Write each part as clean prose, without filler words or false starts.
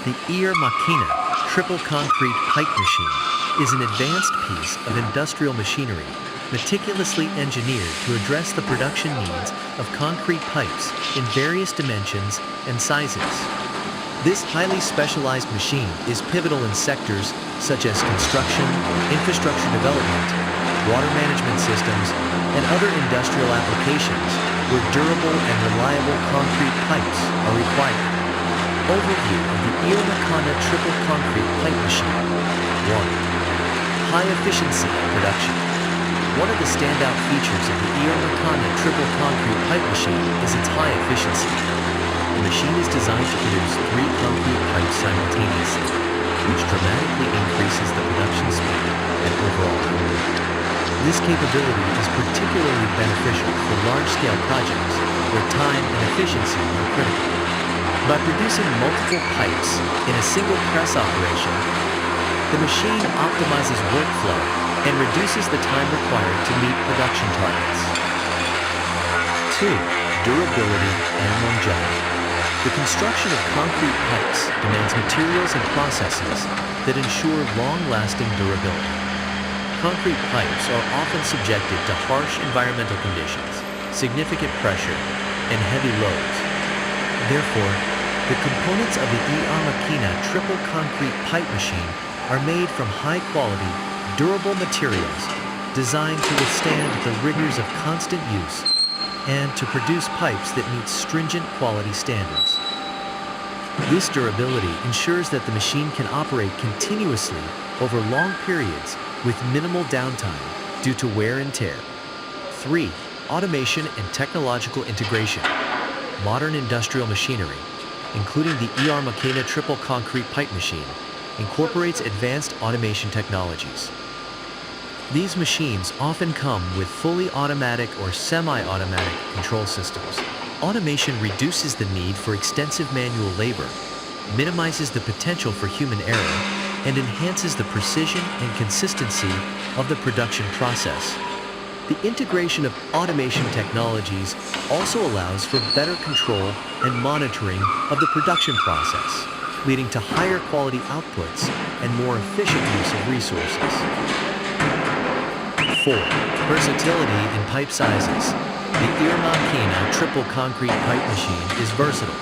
The Ear Machina triple concrete pipe machine is an advanced piece of industrial machinery meticulously engineered to address the production needs of concrete pipes in various dimensions and sizes. This highly specialized machine is pivotal in sectors such as construction, infrastructure development, water management systems, and other industrial applications where durable and reliable concrete pipes are required. Overview of the Ear Machina triple concrete pipe machine. 1. High efficiency production. One of the standout features of the Ear Machina triple concrete pipe machine is its high efficiency. The machine is designed to produce 3 concrete pipes simultaneously, which dramatically increases the production speed and overall output. This capability is particularly beneficial for large-scale projects where time and efficiency are critical. By producing multiple pipes in a single press operation, the machine optimizes workflow and reduces the time required to meet production targets. 2. Durability and longevity. The construction of concrete pipes demands materials and processes that ensure long-lasting durability. Concrete pipes are often subjected to harsh environmental conditions, significant pressure, and heavy loads. Therefore, the components of the Ear Machina triple concrete pipe machine are made from high-quality, durable materials designed to withstand the rigors of constant use and to produce pipes that meet stringent quality standards. This durability ensures that the machine can operate continuously over long periods with minimal downtime due to wear and tear. 3. Automation and technological integration. Modern industrial machinery, including the Ear Machina triple concrete pipe machine, incorporates advanced automation technologies. These machines often come with fully automatic or semi-automatic control systems. Automation reduces the need for extensive manual labor, minimizes the potential for human error, and enhances the precision and consistency of the production process. The integration of automation technologies also allows for better control and monitoring of the production process, leading to higher quality outputs and more efficient use of resources. 4. Versatility in pipe sizes. The Ear Machina triple concrete pipe machine is versatile,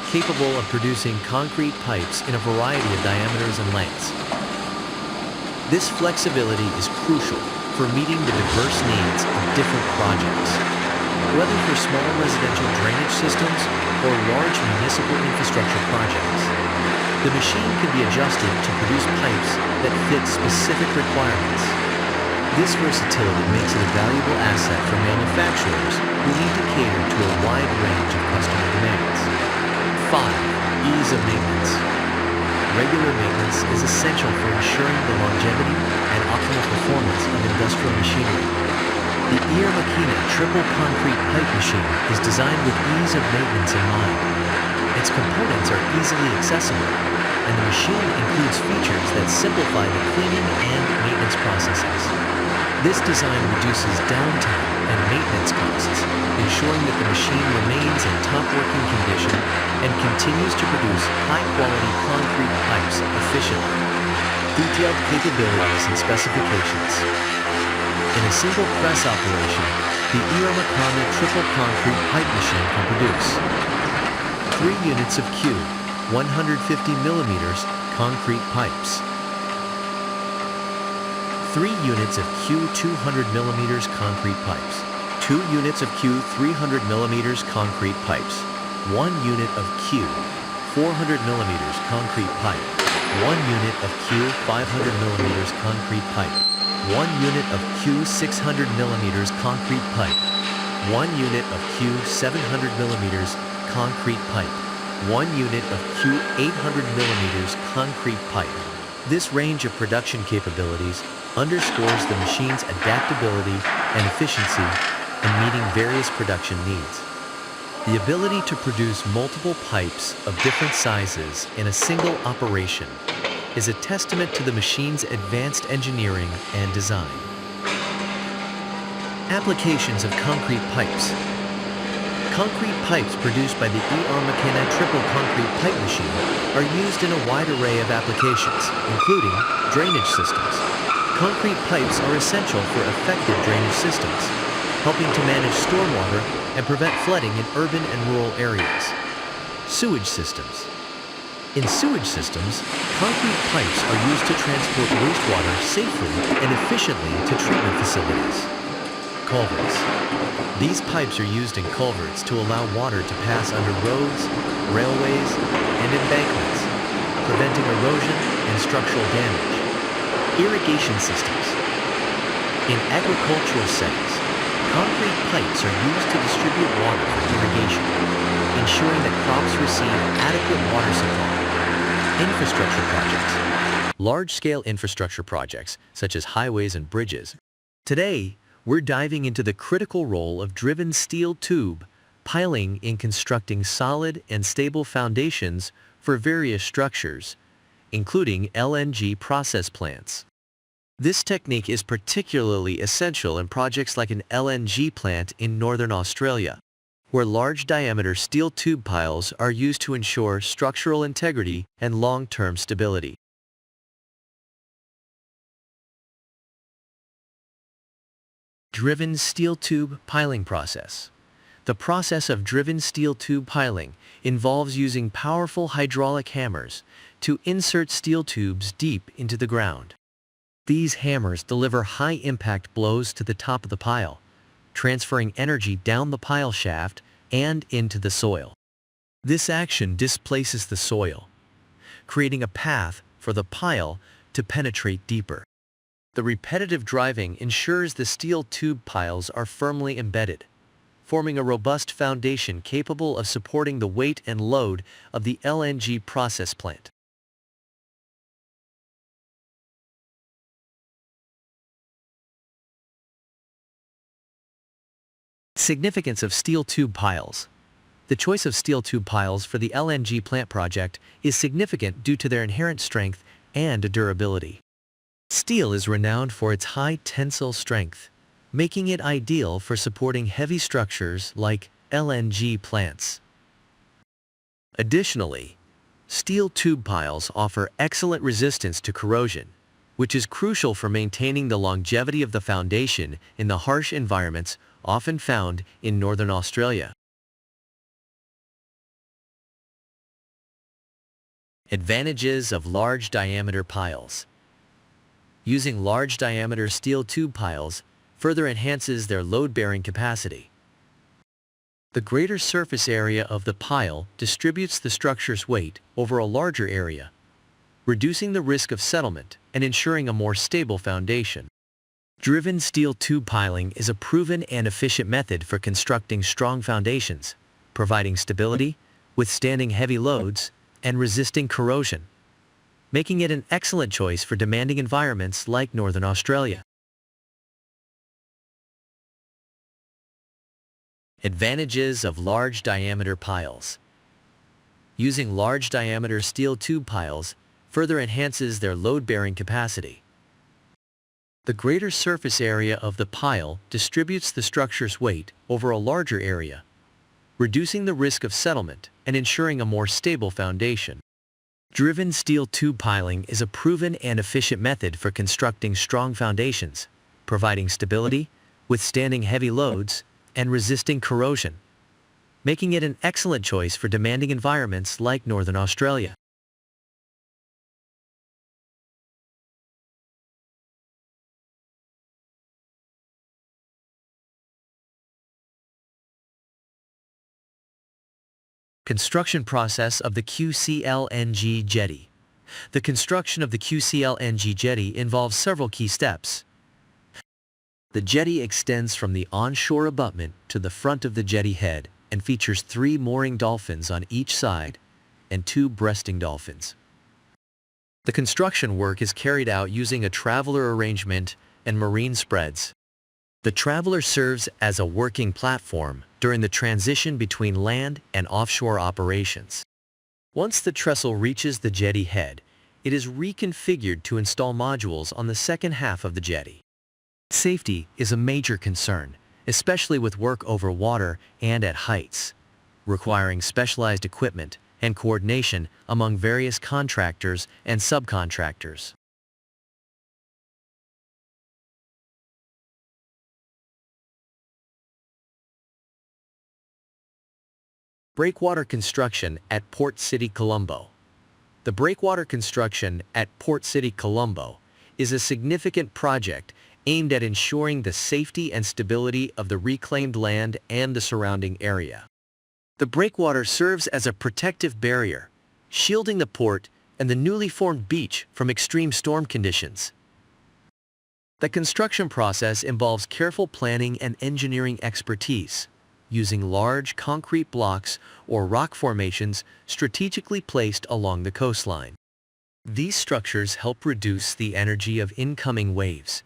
capable of producing concrete pipes in a variety of diameters and lengths. This flexibility is crucial for meeting the diverse needs of different projects. Whether for small residential drainage systems or large municipal infrastructure projects, the machine can be adjusted to produce pipes that fit specific requirements. This versatility makes it a valuable asset for manufacturers who need to cater to a wide range of customer demands. 5. Ease of maintenance. Regular maintenance is essential for ensuring the longevity and optimal performance of industrial machinery. The Ear Machina triple concrete pipe machine is designed with ease of maintenance in mind. Its components are easily accessible, and the machine includes features that simplify the cleaning and maintenance processes. This design reduces downtime and maintenance costs, ensuring that the machine remains in top working condition and continues to produce high-quality concrete pipes efficiently. Detailed capabilities and specifications. In a single press operation, the Ear Machina triple concrete pipe machine can produce 3 units of Q 150 millimeters concrete pipes, 3 units of Q 200 millimeters concrete pipes, 2 units of Q 300 millimeters concrete pipes, 1 unit of Q 400 millimeters concrete pipe, 1 unit of Q 500 millimeters concrete pipe, 1 unit of Q 600 millimeters concrete pipe, 1 unit of Q 700 millimeters concrete pipe, 1 unit of Q 800 millimeters concrete pipe. This range of production capabilities underscores the machine's adaptability and efficiency in meeting various production needs. The ability to produce multiple pipes of different sizes in a single operation is a testament to the machine's advanced engineering and design. Applications of concrete pipes. Concrete pipes produced by the ER triple concrete pipe machine are used in a wide array of applications, including drainage systems. Concrete pipes are essential for effective drainage systems, helping to manage stormwater and prevent flooding in urban and rural areas. Sewage systems. In sewage systems, concrete pipes are used to transport wastewater safely and efficiently to treatment facilities. Culverts. These pipes are used in culverts to allow water to pass under roads, railways, and embankments, preventing erosion and structural damage. Irrigation systems. In agricultural settings, concrete pipes are used to distribute water for irrigation, ensuring that crops receive adequate water supply. Infrastructure projects. Large-scale infrastructure projects, such as highways and bridges. Today, we're diving into the critical role of driven steel tube piling in constructing solid and stable foundations for various structures, including LNG process plants. This technique is particularly essential in projects like an LNG plant in northern Australia, where large-diameter steel tube piles are used to ensure structural integrity and long-term stability. Driven steel tube piling process. The process of driven steel tube piling involves using powerful hydraulic hammers to insert steel tubes deep into the ground. These hammers deliver high-impact blows to the top of the pile, transferring energy down the pile shaft and into the soil. This action displaces the soil, creating a path for the pile to penetrate deeper. The repetitive driving ensures the steel tube piles are firmly embedded, forming a robust foundation capable of supporting the weight and load of the LNG process plant. Significance of steel tube piles. The choice of steel tube piles for the LNG plant project is significant due to their inherent strength and durability. Steel is renowned for its high tensile strength, making it ideal for supporting heavy structures like LNG plants. Additionally, steel tube piles offer excellent resistance to corrosion, which is crucial for maintaining the longevity of the foundation in the harsh environments often found in northern Australia. Advantages of large diameter piles. Using large diameter steel tube piles further enhances their load-bearing capacity. The greater surface area of the pile distributes the structure's weight over a larger area, reducing the risk of settlement and ensuring a more stable foundation. Driven steel tube piling is a proven and efficient method for constructing strong foundations, providing stability, withstanding heavy loads, and resisting corrosion, making it an excellent choice for demanding environments like northern Australia. Advantages of large diameter piles. Using large diameter steel tube piles further enhances their load-bearing capacity. The greater surface area of the pile distributes the structure's weight over a larger area, reducing the risk of settlement and ensuring a more stable foundation. Driven steel tube piling is a proven and efficient method for constructing strong foundations, providing stability, withstanding heavy loads, and resisting corrosion, making it an excellent choice for demanding environments like northern Australia. Construction process of the QCLNG jetty. The construction of the QCLNG jetty involves several key steps. The jetty extends from the onshore abutment to the front of the jetty head and features 3 mooring dolphins on each side and 2 breasting dolphins. The construction work is carried out using a traveler arrangement and marine spreads. The traveler serves as a working platform during the transition between land and offshore operations. Once the trestle reaches the jetty head, it is reconfigured to install modules on the second half of the jetty. Safety is a major concern, especially with work over water and at heights, requiring specialized equipment and coordination among various contractors and subcontractors. Breakwater construction at Port City, Colombo. The breakwater construction at Port City, Colombo is a significant project aimed at ensuring the safety and stability of the reclaimed land and the surrounding area. The breakwater serves as a protective barrier, shielding the port and the newly formed beach from extreme storm conditions. The construction process involves careful planning and engineering expertise, using large concrete blocks or rock formations strategically placed along the coastline. These structures help reduce the energy of incoming waves,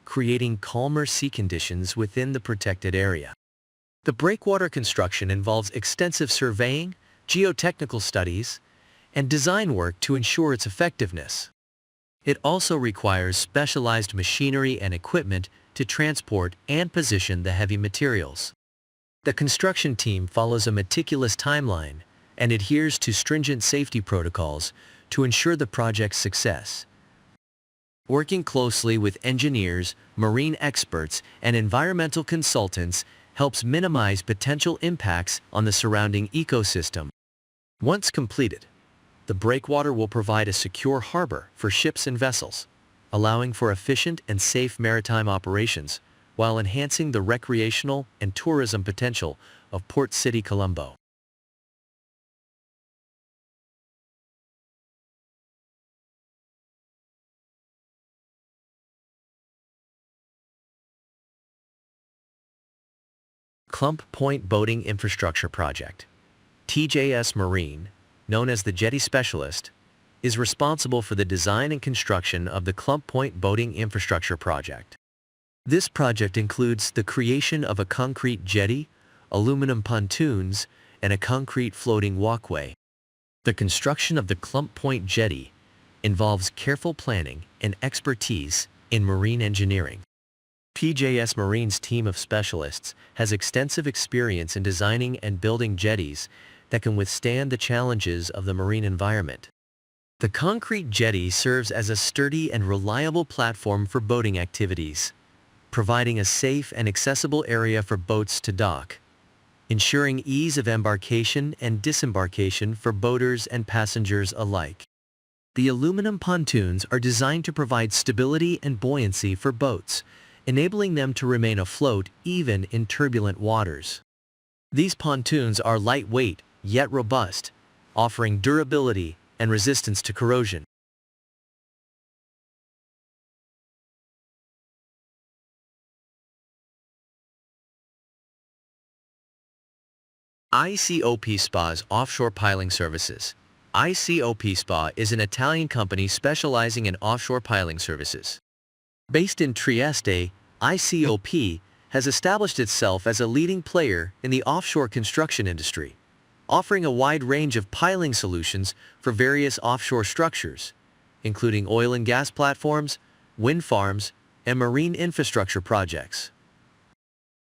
creating calmer sea conditions within the protected area. The breakwater construction involves extensive surveying, geotechnical studies, and design work to ensure its effectiveness. It also requires specialized machinery and equipment to transport and position the heavy materials. The construction team follows a meticulous timeline and adheres to stringent safety protocols to ensure the project's success. Working closely with engineers, marine experts, and environmental consultants helps minimize potential impacts on the surrounding ecosystem. Once completed, the breakwater will provide a secure harbor for ships and vessels, allowing for efficient and safe maritime operations while enhancing the recreational and tourism potential of Port City, Colombo. Clump Point Boating Infrastructure Project. TJS Marine, known as the Jetty Specialist, is responsible for the design and construction of the Clump Point Boating Infrastructure Project. This project includes the creation of a concrete jetty, aluminum pontoons, and a concrete floating walkway. The construction of the Clump Point Jetty involves careful planning and expertise in marine engineering. PJS Marine's team of specialists has extensive experience in designing and building jetties that can withstand the challenges of the marine environment. The concrete jetty serves as a sturdy and reliable platform for boating activities, providing a safe and accessible area for boats to dock, ensuring ease of embarkation and disembarkation for boaters and passengers alike. The aluminum pontoons are designed to provide stability and buoyancy for boats, enabling them to remain afloat even in turbulent waters. These pontoons are lightweight yet robust, offering durability and resistance to corrosion. ICOP SPA's Offshore Piling Services. ICOP SPA is an Italian company specializing in offshore piling services. Based in Trieste, ICOP has established itself as a leading player in the offshore construction industry, offering a wide range of piling solutions for various offshore structures, including oil and gas platforms, wind farms, and marine infrastructure projects.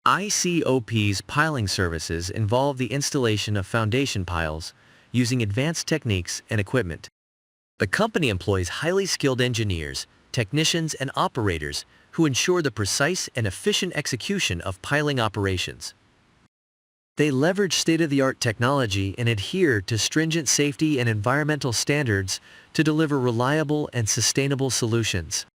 ICOP's piling services involve the installation of foundation piles using advanced techniques and equipment. The company employs highly skilled engineers, technicians, and operators who ensure the precise and efficient execution of piling operations. They leverage state-of-the-art technology and adhere to stringent safety and environmental standards to deliver reliable and sustainable solutions.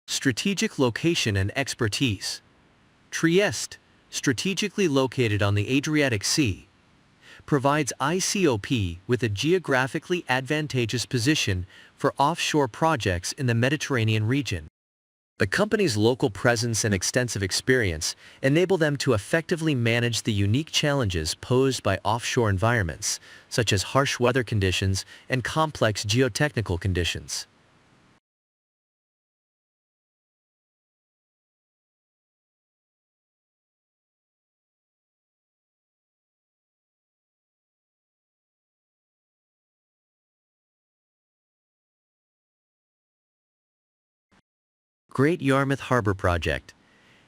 Strategic location and expertise. Trieste, strategically located on the Adriatic Sea, provides ICOP with a geographically advantageous position for offshore projects in the Mediterranean region. The company's local presence and extensive experience enable them to effectively manage the unique challenges posed by offshore environments, such as harsh weather conditions and complex geotechnical conditions. Great Yarmouth Harbour Project.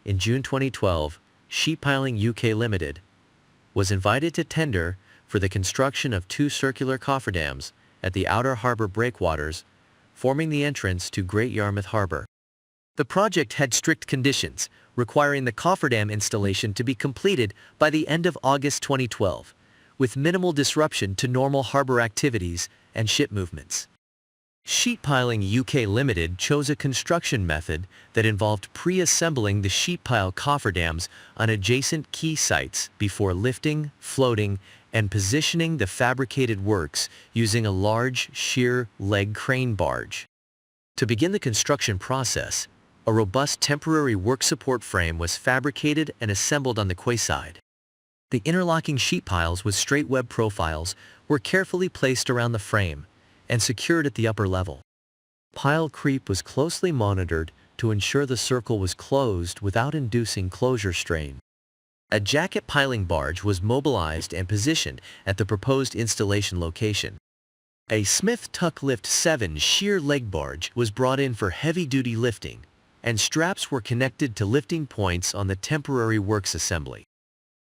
In June 2012, Sheet Piling UK Limited was invited to tender for the construction of two circular cofferdams at the outer harbour breakwaters, forming the entrance to Great Yarmouth Harbour. The project had strict conditions, requiring the cofferdam installation to be completed by the end of August 2012, with minimal disruption to normal harbour activities and ship movements. Sheet Piling UK Limited chose a construction method that involved pre-assembling the sheet pile cofferdams on adjacent quay sites before lifting, floating, and positioning the fabricated works using a large sheer leg crane barge. To begin the construction process, a robust temporary work support frame was fabricated and assembled on the quayside. The interlocking sheet piles with straight web profiles were carefully placed around the frame and secured at the upper level. Pile creep was closely monitored to ensure the circle was closed without inducing closure strain. A jacket piling barge was mobilized and positioned at the proposed installation location. A Smith Tuck Lift 7 sheer leg barge was brought in for heavy-duty lifting, and straps were connected to lifting points on the temporary works assembly.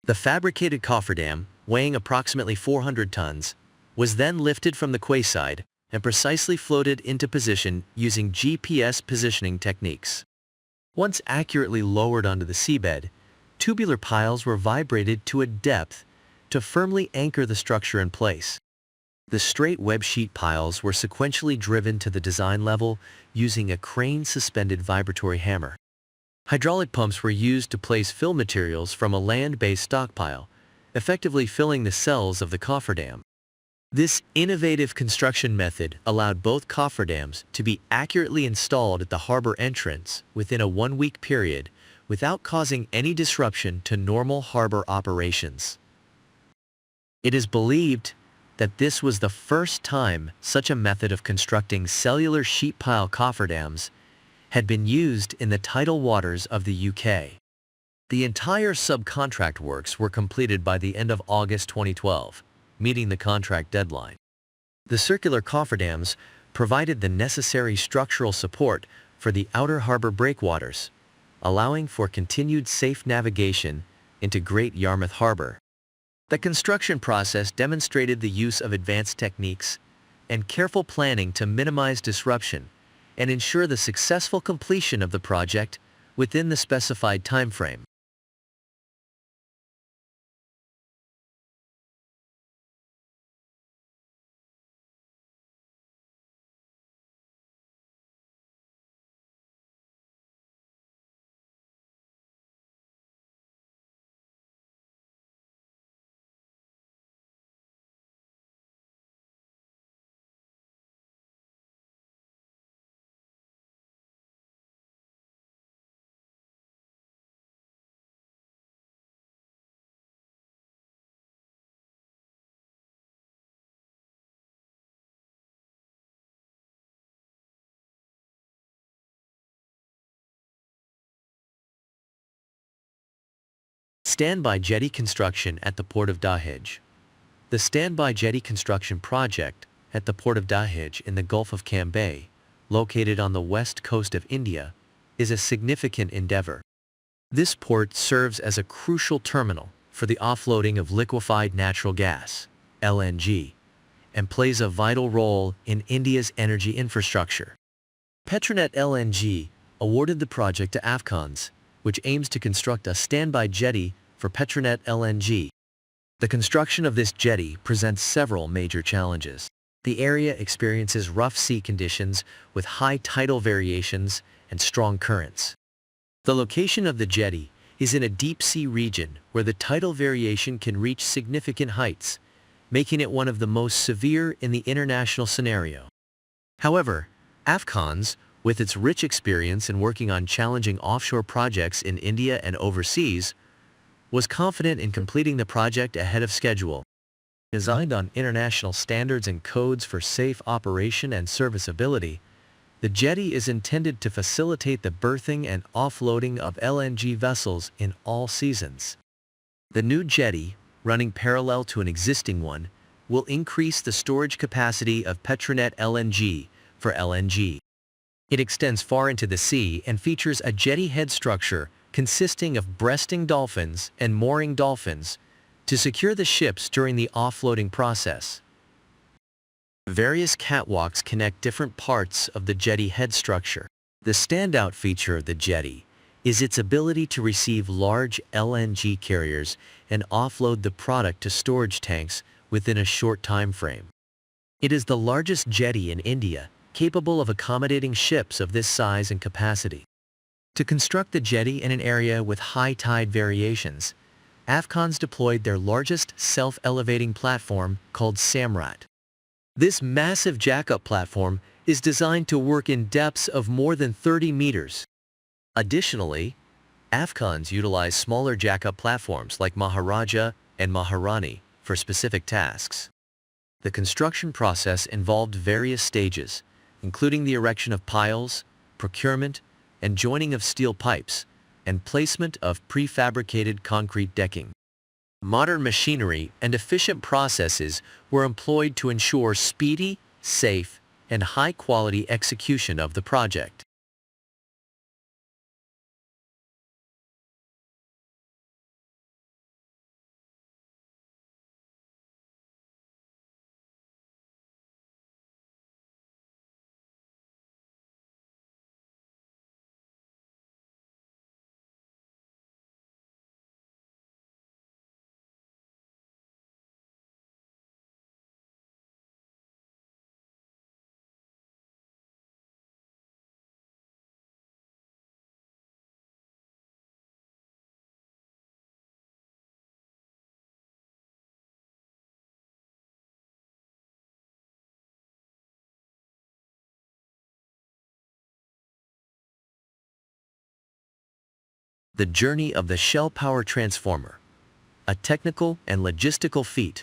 The fabricated cofferdam, weighing approximately 400 tons, was then lifted from the quayside and precisely floated into position using GPS positioning techniques. Once accurately lowered onto the seabed, tubular piles were vibrated to a depth to firmly anchor the structure in place. The straight web sheet piles were sequentially driven to the design level using a crane-suspended vibratory hammer. Hydraulic pumps were used to place fill materials from a land-based stockpile, effectively filling the cells of the cofferdam. This innovative construction method allowed both cofferdams to be accurately installed at the harbor entrance within a one-week period without causing any disruption to normal harbor operations. It is believed that this was the first time such a method of constructing cellular sheet pile cofferdams had been used in the tidal waters of the UK. The entire subcontract works were completed by the end of August 2012, meeting the contract deadline. The circular cofferdams provided the necessary structural support for the outer harbor breakwaters, allowing for continued safe navigation into Great Yarmouth Harbour. The construction process demonstrated the use of advanced techniques and careful planning to minimize disruption and ensure the successful completion of the project within the specified timeframe. Standby jetty construction at the Port of Dahej. The standby jetty construction project at the Port of Dahej in the Gulf of Cambay, located on the west coast of India, is a significant endeavor. This port serves as a crucial terminal for the offloading of liquefied natural gas, LNG, and plays a vital role in India's energy infrastructure. Petronet LNG awarded the project to Afcons, which aims to construct a standby jetty for Petronet LNG. The construction of this jetty presents several major challenges. The area experiences rough sea conditions with high tidal variations and strong currents. The location of the jetty is in a deep sea region where the tidal variation can reach significant heights, making it one of the most severe in the international scenario. However, Afcons, with its rich experience in working on challenging offshore projects in India and overseas, was confident in completing the project ahead of schedule. Designed on international standards and codes for safe operation and serviceability, the jetty is intended to facilitate the berthing and offloading of LNG vessels in all seasons. The new jetty, running parallel to an existing one, will increase the storage capacity of Petronet LNG for LNG. It extends far into the sea and features a jetty head structure consisting of breasting dolphins and mooring dolphins to secure the ships during the offloading process. Various catwalks connect different parts of the jetty head structure. The standout feature of the jetty is its ability to receive large LNG carriers and offload the product to storage tanks within a short time frame. It is the largest jetty in India, capable of accommodating ships of this size and capacity. To construct the jetty in an area with high tide variations, Afghans deployed their largest self-elevating platform called Samrat. This massive jack-up platform is designed to work in depths of more than 30 meters. Additionally, Afghans utilize smaller jack-up platforms like Maharaja and Maharani for specific tasks. The construction process involved various stages, including the erection of piles, procurement, and joining of steel pipes, and placement of prefabricated concrete decking. Modern machinery and efficient processes were employed to ensure speedy, safe, and high-quality execution of the project. The journey of the Shell Power Transformer, a technical and logistical feat.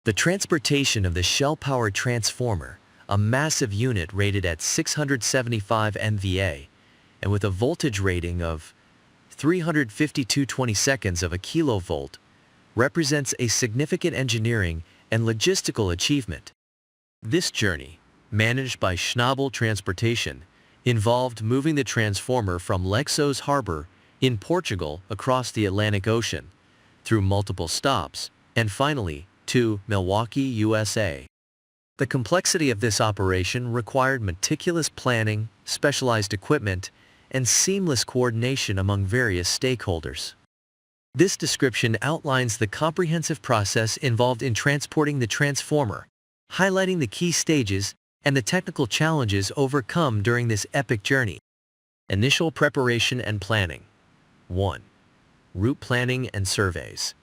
The transportation of the Shell Power Transformer, a massive unit rated at 675 MVA and with a voltage rating of 352/22 of a kilovolt, represents a significant engineering and logistical achievement. This journey, managed by Schnabel Transportation, involved moving the transformer from Lexos Harbor in Portugal across the Atlantic Ocean, through multiple stops, and finally, to Milwaukee, USA. The complexity of this operation required meticulous planning, specialized equipment, and seamless coordination among various stakeholders. This description outlines the comprehensive process involved in transporting the transformer, highlighting the key stages and the technical challenges overcome during this epic journey. Initial preparation and planning. 1. Route planning and surveys.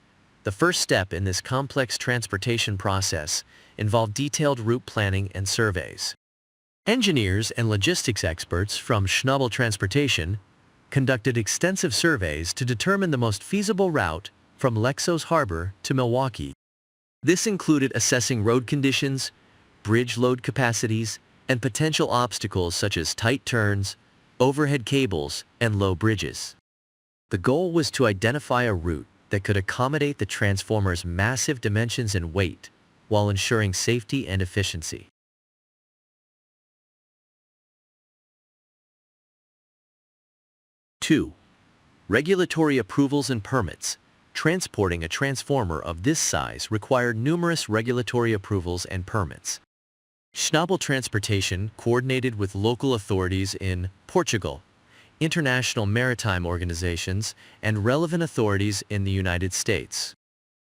The first step in this complex transportation process involved detailed route planning and surveys. Engineers and logistics experts from Schnabel Transportation conducted extensive surveys to determine the most feasible route from Lexos Harbor to Milwaukee. This included assessing road conditions, bridge load capacities, and potential obstacles such as tight turns, overhead cables, and low bridges. The goal was to identify a route that could accommodate the transformer's massive dimensions and weight, while ensuring safety and efficiency. 2. Regulatory approvals and permits. Transporting a transformer of this size required numerous regulatory approvals and permits. Schnabel Transportation coordinated with local authorities in Portugal, international maritime organizations, and relevant authorities in the United States.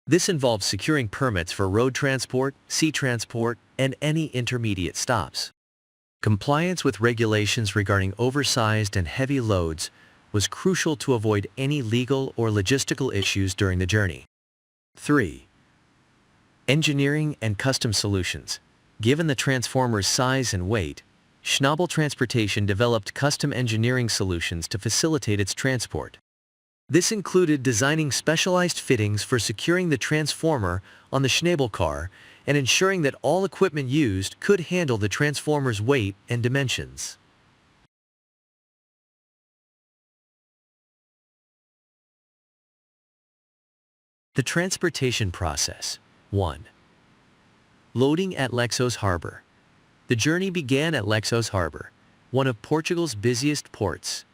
This involved securing permits for road transport, sea transport, and any intermediate stops. Compliance with regulations regarding oversized and heavy loads was crucial to avoid any legal or logistical issues during the journey. 3. Engineering and custom solutions. Given the transformer's size and weight, Schnabel Transportation developed custom engineering solutions to facilitate its transport. This included designing specialized fittings for securing the transformer on the Schnabel car and ensuring that all equipment used could handle the transformer's weight and dimensions. The transportation process. 1. Loading at Lexos Harbor. The journey began at Lexos Harbor, one of Portugal's busiest ports.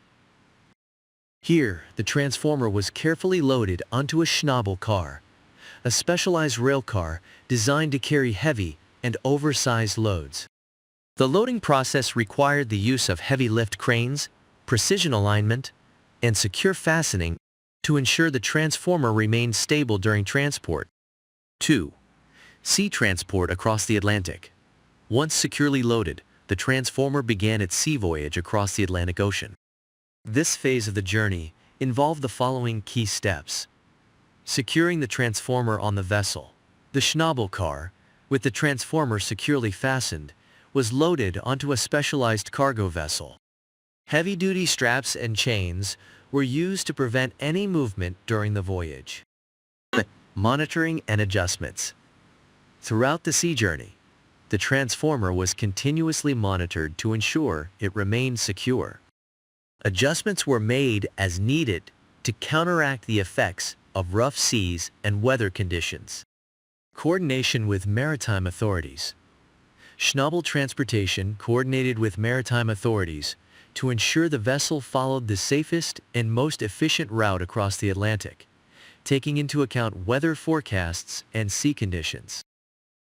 Here, the transformer was carefully loaded onto a Schnabel car, a specialized rail car designed to carry heavy and oversized loads. The loading process required the use of heavy lift cranes, precision alignment, and secure fastening to ensure the transformer remained stable during transport. 2. Sea transport across the Atlantic. Once securely loaded, the transformer began its sea voyage across the Atlantic Ocean. This phase of the journey involved the following key steps. Securing the transformer on the vessel. The Schnabel car, with the transformer securely fastened, was loaded onto a specialized cargo vessel. Heavy-duty straps and chains were used to prevent any movement during the voyage. Monitoring and adjustments. Throughout the sea journey, the transformer was continuously monitored to ensure it remained secure. Adjustments were made as needed to counteract the effects of rough seas and weather conditions. Coordination with maritime authorities. Schnabel Transportation coordinated with maritime authorities to ensure the vessel followed the safest and most efficient route across the Atlantic, taking into account weather forecasts and sea conditions.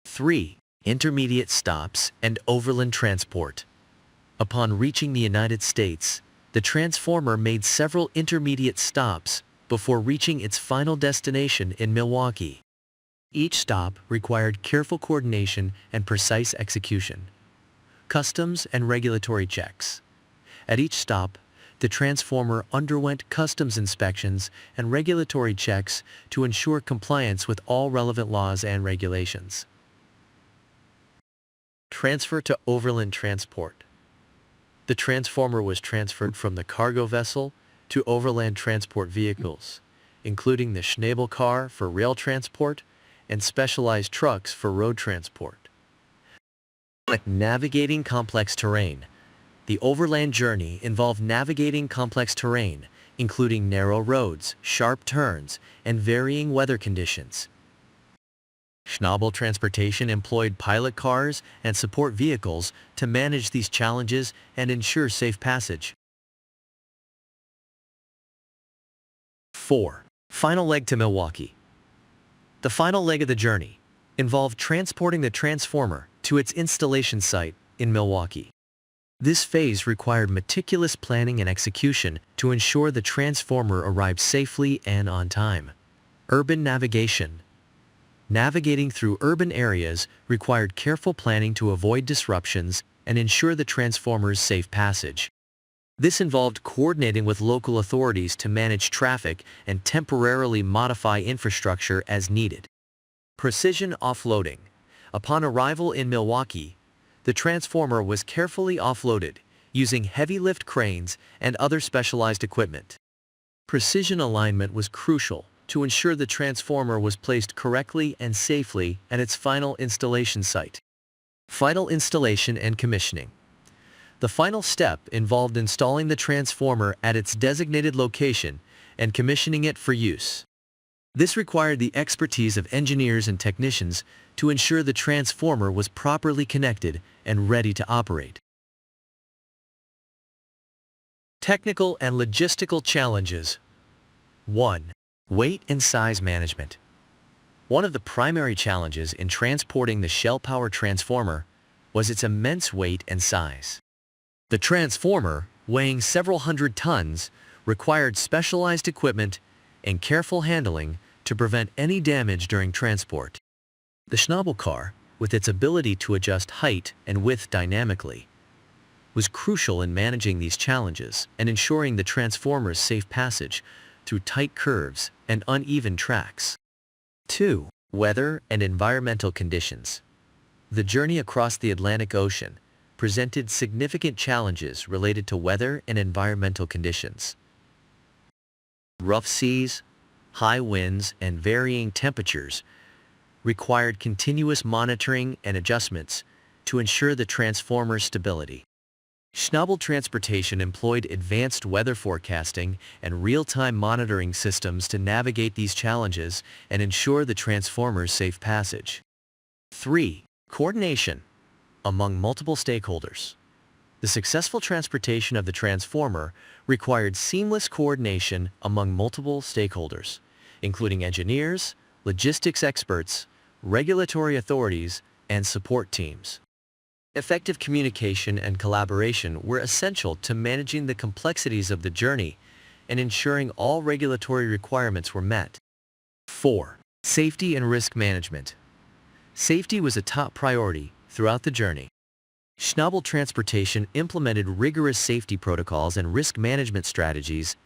3. Intermediate stops and overland transport. Upon reaching the United States, the transformer made several intermediate stops before reaching its final destination in Milwaukee. Each stop required careful coordination and precise execution. Customs and regulatory checks. At each stop, the transformer underwent customs inspections and regulatory checks to ensure compliance with all relevant laws and regulations. Transfer to overland transport. The transformer was transferred from the cargo vessel to overland transport vehicles, including the Schnabel car for rail transport and specialized trucks for road transport. Navigating complex terrain. The overland journey involved navigating complex terrain, including narrow roads, sharp turns, and varying weather conditions. Schnabel Transportation employed pilot cars and support vehicles to manage these challenges and ensure safe passage. 4. Final leg to Milwaukee. The final leg of the journey involved transporting the transformer to its installation site in Milwaukee. This phase required meticulous planning and execution to ensure the transformer arrived safely and on time. Urban navigation. Navigating through urban areas required careful planning to avoid disruptions and ensure the transformer's safe passage. This involved coordinating with local authorities to manage traffic and temporarily modify infrastructure as needed. Precision offloading. Upon arrival in Milwaukee, the transformer was carefully offloaded using heavy lift cranes and other specialized equipment. Precision alignment was crucial to ensure the transformer was placed correctly and safely at its final installation site. Final installation and commissioning. The final step involved installing the transformer at its designated location and commissioning it for use. This required the expertise of engineers and technicians to ensure the transformer was properly connected and ready to operate. Technical and logistical challenges. 1. Weight and size management. One of the primary challenges in transporting the Shell Power transformer was its immense weight and size. The transformer, weighing several hundred tons, required specialized equipment and careful handling to prevent any damage during transport. The Schnabel car, with its ability to adjust height and width dynamically, was crucial in managing these challenges and ensuring the transformer's safe passage through tight curves and uneven tracks. 2. Weather and environmental conditions. The journey across the Atlantic Ocean presented significant challenges related to weather and environmental conditions. Rough seas, high winds, and varying temperatures required continuous monitoring and adjustments to ensure the transformer's stability. Schnabel Transportation employed advanced weather forecasting and real-time monitoring systems to navigate these challenges and ensure the transformer's safe passage. 3. Coordination among multiple stakeholders. The successful transportation of the transformer required seamless coordination among multiple stakeholders, including engineers, logistics experts, regulatory authorities, and support teams. Effective communication and collaboration were essential to managing the complexities of the journey and ensuring all regulatory requirements were met. 4. Safety and risk management. Safety was a top priority throughout the journey. Schnabel Transportation implemented rigorous safety protocols and risk management strategies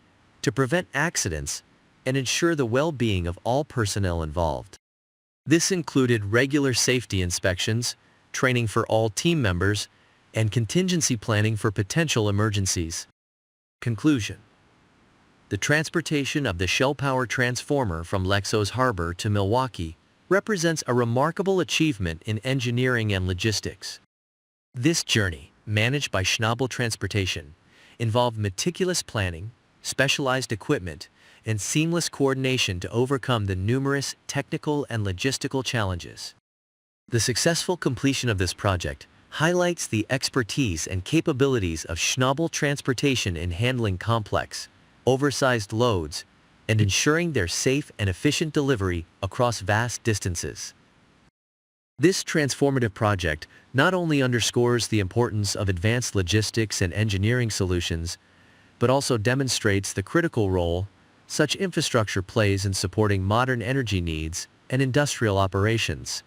to prevent accidents and ensure the well-being of all personnel involved. This included regular safety inspections, training for all team members, and contingency planning for potential emergencies. Conclusion. The transportation of the Shell Power Transformer from Lexos Harbor to Milwaukee represents a remarkable achievement in engineering and logistics. This journey, managed by Schnabel Transportation, involved meticulous planning, specialized equipment, and seamless coordination to overcome the numerous technical and logistical challenges. The successful completion of this project highlights the expertise and capabilities of Schnabel Transportation in handling complex, oversized loads and ensuring their safe and efficient delivery across vast distances. This transformative project not only underscores the importance of advanced logistics and engineering solutions, but also demonstrates the critical role such infrastructure plays in supporting modern energy needs and industrial operations.